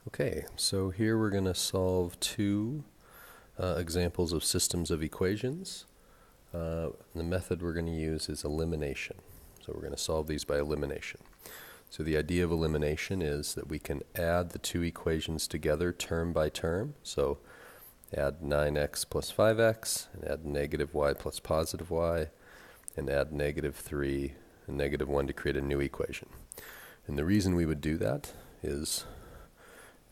Okay, so here we're going to solve two examples of systems of equations. The method we're going to use is elimination. So we're going to solve these by elimination. So the idea of elimination is that we can add the two equations together term by term. So add 9x plus 5x, and add negative y plus positive y, and add negative 3 and negative 1 to create a new equation. And the reason we would do that is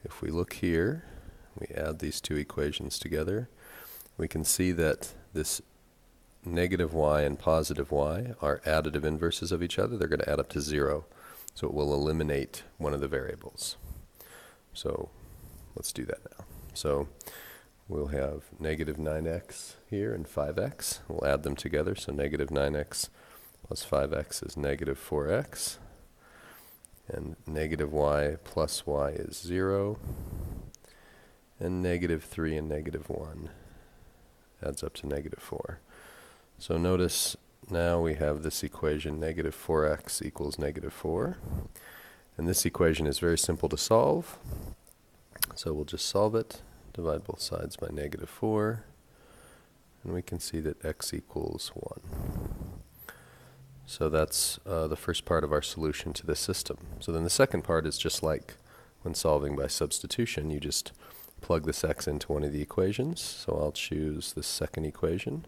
if we look here, we add these two equations together, we can see that this negative y and positive y are additive inverses of each other. They're going to add up to 0. So it will eliminate one of the variables. So let's do that now. So we'll have negative 9x here and 5x. We'll add them together. So negative 9x plus 5x is negative 4x. And negative y plus y is 0. And negative 3 and negative 1 adds up to negative 4. So notice now we have this equation, negative 4x equals negative 4. And this equation is very simple to solve. So we'll just solve it, divide both sides by negative 4. And we can see that x equals 1. So that's the first part of our solution to this system. So then the second part is just like when solving by substitution. You just plug this x into one of the equations. So I'll choose the second equation.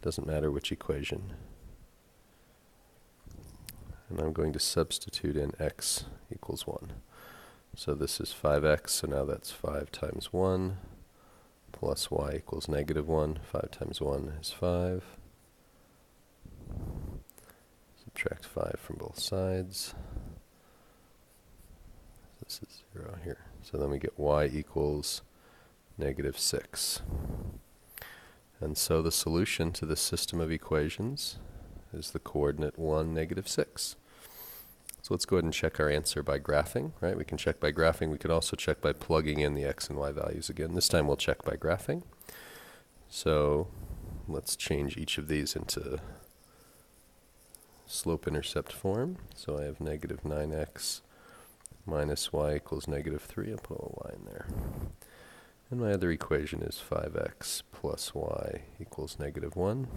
Doesn't matter which equation. And I'm going to substitute in x equals 1. So this is 5x, so now that's 5 times 1 plus y equals negative 1. 5 times 1 is 5. Subtract 5 from both sides. This is 0 here. So then we get y equals negative 6. And so the solution to this system of equations is the coordinate 1, negative 6. So let's go ahead and check our answer by graphing, right? We can check by graphing. We could also check by plugging in the x and y values again. This time we'll check by graphing. So let's change each of these into slope-intercept form. So I have negative 9x minus y equals negative 3. I'll put a line there. And my other equation is 5x plus y equals negative 1.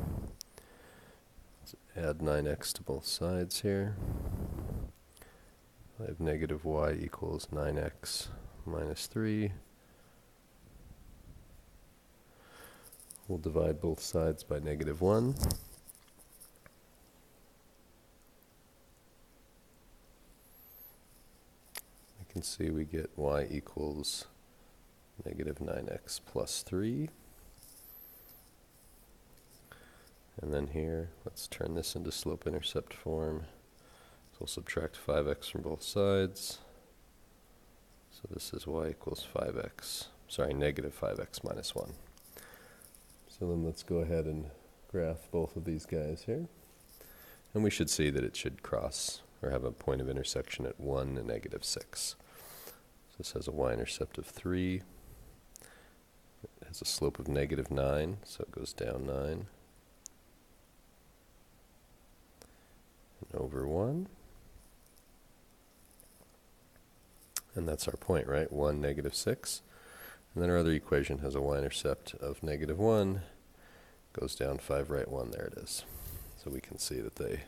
Let's add 9x to both sides here. I have negative y equals 9x minus 3. We'll divide both sides by negative 1. You can see we get y equals negative 9x plus 3. And then here, let's turn this into slope-intercept form. So we'll subtract 5x from both sides. So this is y equals 5x, sorry, negative 5x minus 1. So then let's go ahead and graph both of these guys here. And we should see that it should cross or have a point of intersection at 1 and negative 6. So this has a y-intercept of 3. It has a slope of negative 9, so it goes down 9. And over 1. And that's our point, right? 1, negative 6. And then our other equation has a y-intercept of negative 1. Goes down 5, right 1. There it is. So we can see that they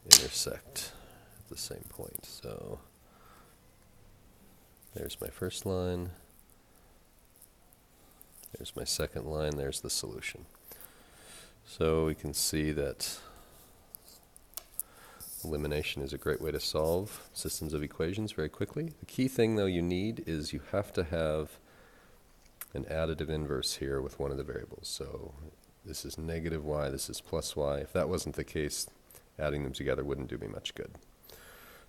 intersect at the same point. So there's my first line. There's my second line. There's the solution. So we can see that elimination is a great way to solve systems of equations very quickly. The key thing, though, you need is you have to have an additive inverse here with one of the variables. So this is negative y, this is plus y. If that wasn't the case, adding them together wouldn't do me much good.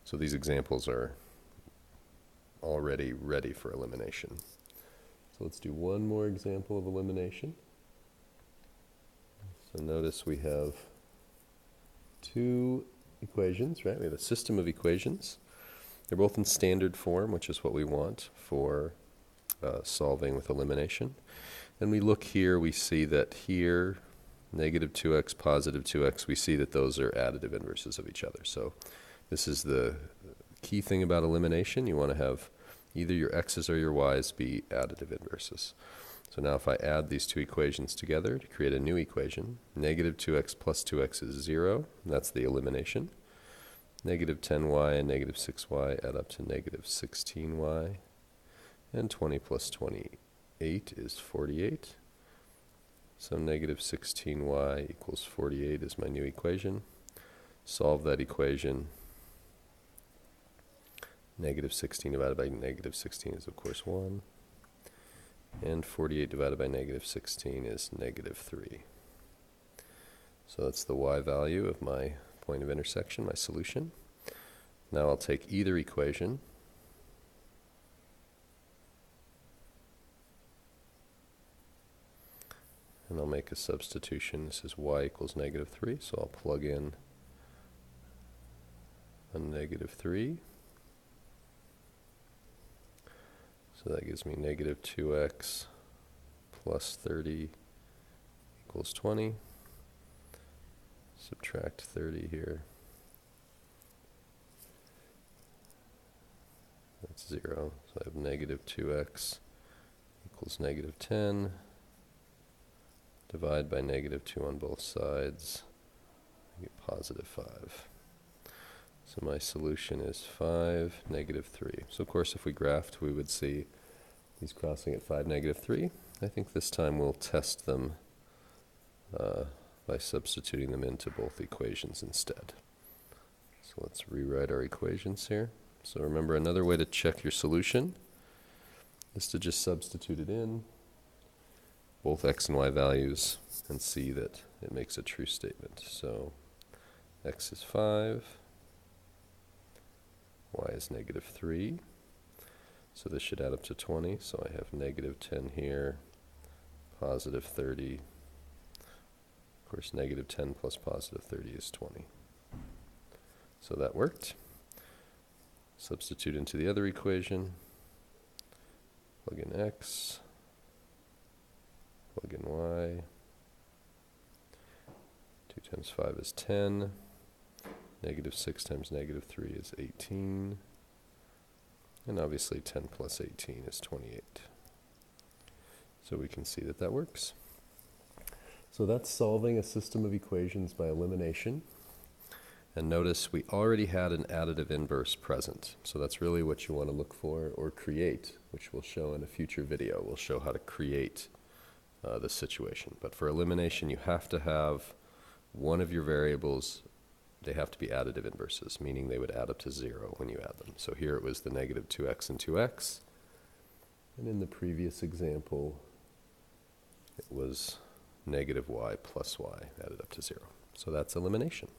So these examples are already ready for elimination. So let's do one more example of elimination. So notice we have two equations, right? We have a system of equations. They're both in standard form, which is what we want for solving with elimination. And we look here, we see that here, negative 2x, positive 2x, we see that those are additive inverses of each other. So this is the key thing about elimination. You want to have either your x's or your y's be additive inverses. So now if I add these two equations together to create a new equation, negative 2x plus 2x is 0, and that's the elimination. Negative 10y and negative 6y add up to negative 16y, and 20 plus 28 is 48. So negative 16y equals 48 is my new equation. Solve that equation. Negative 16 divided by negative 16 is, of course, 1. And 48 divided by negative 16 is negative 3. So that's the y value of my point of intersection, my solution. Now I'll take either equation and I'll make a substitution. This is y equals negative 3, so I'll plug in a negative 3. So that gives me negative 2x plus 30 equals 20. Subtract 30 here. That's 0. So I have negative 2x equals negative 10. Divide by negative 2 on both sides. I get positive 5. So my solution is 5, negative 3. So of course if we graphed we would see these crossing at 5, negative 3. I think this time we'll test them by substituting them into both equations instead. So let's rewrite our equations here. So remember, another way to check your solution is to just substitute it in, both x and y values, and see that it makes a true statement. So x is 5. Y is negative 3, so this should add up to 20, so I have negative 10 here, positive 30. Of course, negative 10 plus positive 30 is 20. So that worked. Substitute into the other equation, plug in x, plug in y. 2 times 5 is 10. Negative 6 times negative 3 is 18. And obviously 10 plus 18 is 28. So we can see that that works. So that's solving a system of equations by elimination. And notice we already had an additive inverse present. So that's really what you want to look for, or create, which we'll show in a future video. We'll show how to create the situation. But for elimination, you have to have one of your variables. They have to be additive inverses, meaning they would add up to 0 when you add them. So here it was the negative 2x and 2x. And in the previous example, it was negative y plus y added up to 0. So that's elimination.